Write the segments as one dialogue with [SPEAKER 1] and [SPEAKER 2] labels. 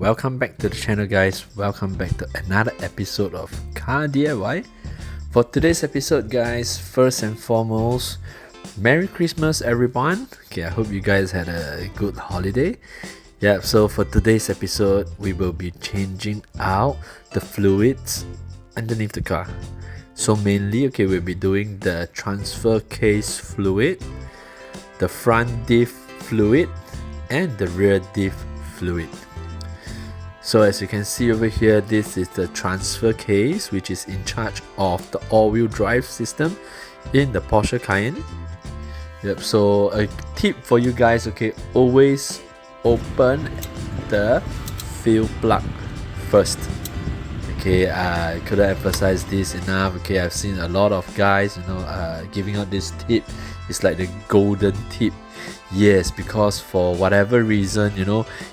[SPEAKER 1] welcome back to the channel, guys. Welcome back to another episode of Car DIY. For today's episode, guys, first and foremost, Merry Christmas everyone. Okay, I hope you guys had a good holiday. Yeah, so for today's episode, we will be changing out the fluids underneath the car. So mainly, okay, we'll be doing the transfer case fluid, the front diff fluid, and the rear diff fluid. So as you can see over here, this is the transfer case, which is in charge of the all-wheel drive system in the Porsche Cayenne. Yep, so a tip for you guys, okay, always open the fuel plug first. Okay, I couldn't emphasize this enough. Okay, I've seen a lot of guys, giving out this tip. It's like the golden tip. Yes, because for whatever reason,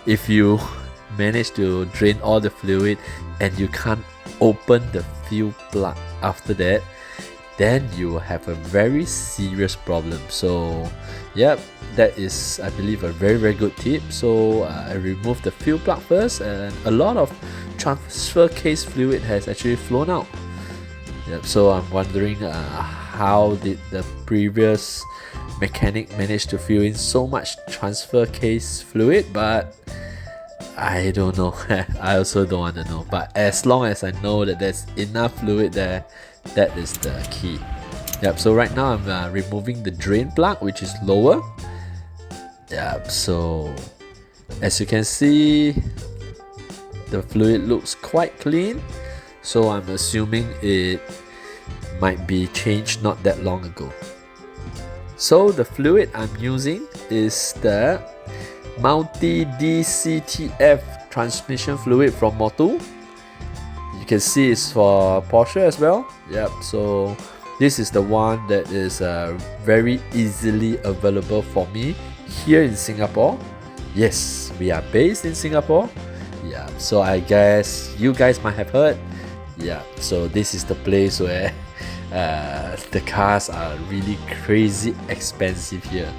[SPEAKER 1] if you manage to drain all the fluid and you can't open the fuel plug after that, then you will have a very serious problem. So yep, that is, I believe, a very good tip. So I removed the fuel plug first, and a lot of transfer case fluid has actually flown out. Yep, so I'm wondering how did the previous mechanic manage to fill in so much transfer case fluid, but I don't know. I also don't want to know, but as long as I know that there's enough fluid there, that is the key. Yep, so right now I'm removing the drain plug, which is lower. Yep, so as you can see, the fluid looks quite clean, so I'm assuming it might be changed not that long ago. So the fluid I'm using is the multi DCTF transmission fluid from Motul. You can see it's for Porsche as well. Yep, so this is the one that is very easily available for me here in Singapore. Yes, we are based in Singapore. Yeah, so I guess you guys might have heard. Yeah, so this is the place where the cars are really crazy expensive here.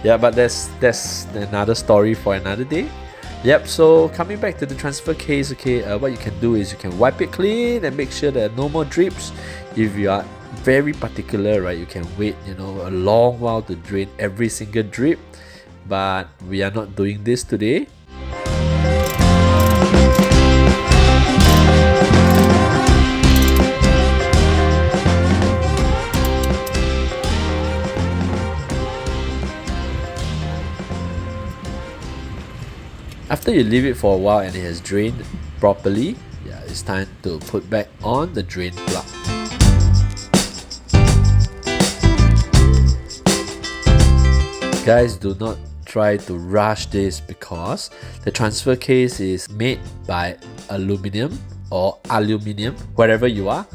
[SPEAKER 1] Yeah, but that's another story for another day. Yep, so coming back to the transfer case, okay, what you can do is you can wipe it clean and make sure there are no more drips. If you are very particular, right, you can wait a long while to drain every single drip, but we are not doing this today. After you leave it for a while and it has drained properly, yeah, it's time to put back on the drain plug. Guys, do not try to rush this because the transfer case is made by aluminum or aluminium, wherever you are.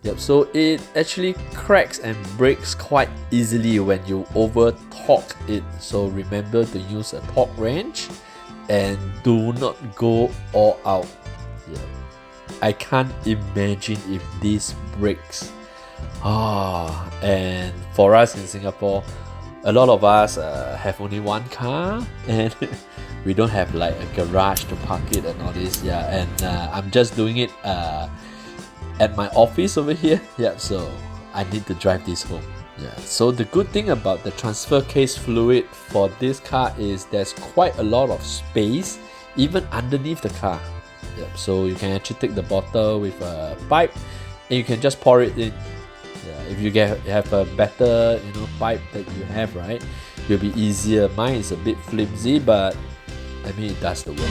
[SPEAKER 1] Yep, so it actually cracks and breaks quite easily when you over torque it. So remember to use a torque wrench and do not go all out. Yeah. I can't imagine if this breaks. And for us in Singapore, a lot of us have only one car and we don't have like a garage to park it and all this. Yeah, and I'm just doing it at my office over here. Yeah, so I need to drive this home. Yeah, so the good thing about the transfer case fluid for this car is there's quite a lot of space even underneath the car. Yep, so you can actually take the bottle with a pipe and you can just pour it in. Yeah, if you have a better pipe that you have, right, it'll be easier. Mine is a bit flimsy, but I mean it does the work.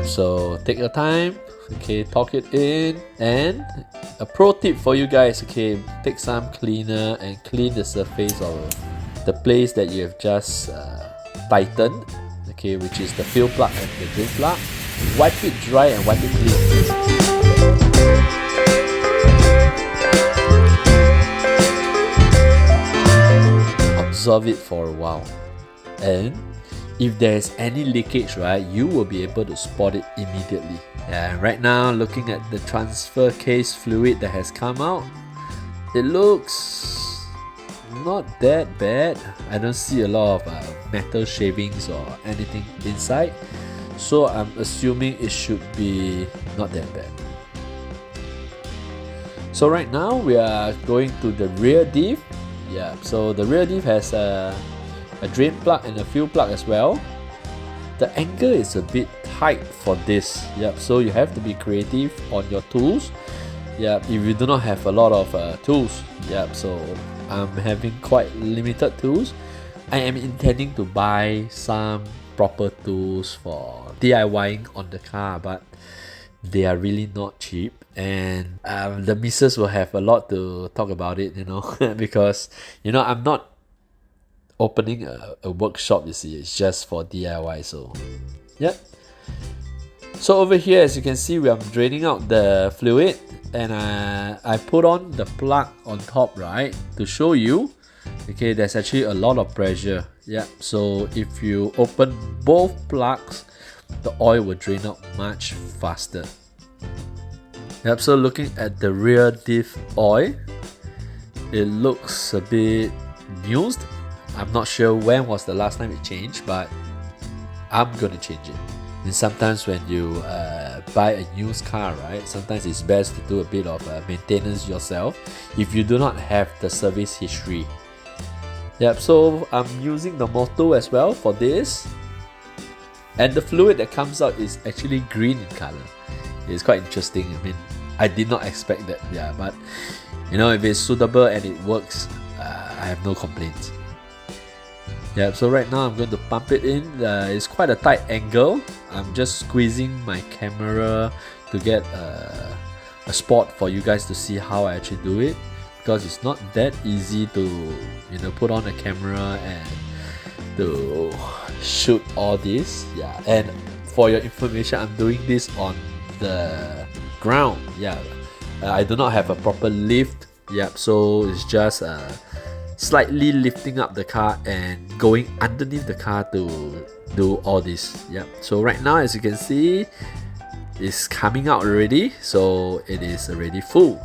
[SPEAKER 1] So take your time, okay, torque it in, and a pro tip for you guys, okay, take some cleaner and clean the surface of the place that you have just tightened, okay, which is the fuel plug and the drain plug. Wipe it dry and wipe it clean. Observe it for a while, and if there's any leakage, right, you will be able to spot it immediately. And right now, looking at the transfer case fluid that has come out, it looks not that bad. I don't see a lot of metal shavings or anything inside, so I'm assuming it should be not that bad. So right now we are going to the rear diff. Yeah, so the rear diff has a drain plug and a fuel plug as well. The angle is a bit tight for this. Yep, so you have to be creative on your tools. Yep, if you do not have a lot of tools. Yep, so I'm having quite limited tools. I am intending to buy some proper tools for DIYing on the car, but they are really not cheap, and the missus will have a lot to talk about it, because I'm not opening a workshop, you see. It's just for DIY. So yep. So over here, as you can see, we are draining out the fluid, and I put on the plug on top, right, to show you. Okay, there's actually a lot of pressure. Yeah, so if you open both plugs, the oil will drain out much faster. Yep, so looking at the rear diff oil, it looks a bit used. I'm not sure when was the last time it changed, but I'm gonna change it. And sometimes when you buy a used car, right, sometimes it's best to do a bit of maintenance yourself if you do not have the service history. Yep, so I'm using the Moto as well for this, and the fluid that comes out is actually green in color. It's quite interesting. I mean, I did not expect that. Yeah, but if it's suitable and it works, I have no complaints. Yeah, so right now I'm going to pump it in. It's quite a tight angle. I'm just squeezing my camera to get a spot for you guys to see how I actually do it, because it's not that easy to put on a camera and to shoot all this. Yeah, and for your information, I'm doing this on the ground. Yeah, I do not have a proper lift. Yep, so it's just slightly lifting up the car and going underneath the car to do all this. Yep, so right now, as you can see, it's coming out already, so it is already full.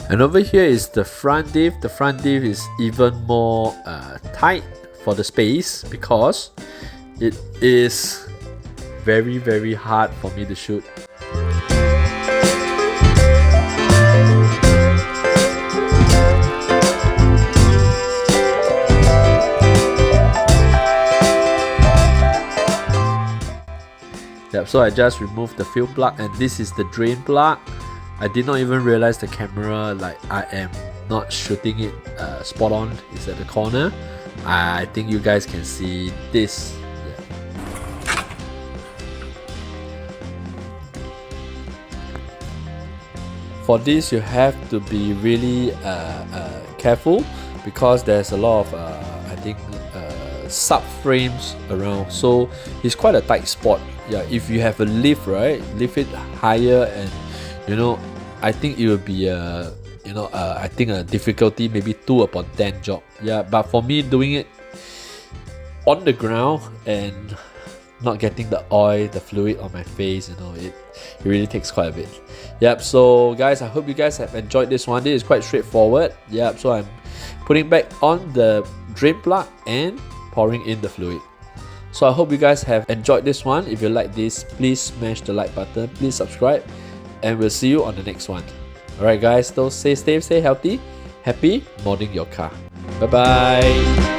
[SPEAKER 1] And over here is the front diff. The front diff is even more tight for the space, because it is very, very hard for me to shoot. Yep, so I just removed the fuel plug, and this is the drain plug. I did not even realize the camera, I am not shooting it spot on. It's at the corner. I think you guys can see this. Yeah. For this, you have to be really careful, because there's a lot of subframes around, so it's quite a tight spot. Yeah, if you have a lift, right, lift it higher, and I think it will be I think a difficulty maybe 2/10 job. Yeah, but for me, doing it on the ground and not getting the oil, the fluid on my face, it really takes quite a bit. Yep, so guys, I hope you guys have enjoyed this one. This is quite straightforward. Yep, so I'm putting back on the drain plug and pouring in the fluid. So I hope you guys have enjoyed this one. If you like this, please smash the like button, please subscribe, and we'll see you on the next one. Alright guys, so stay safe, stay healthy, happy modding your car. Bye bye.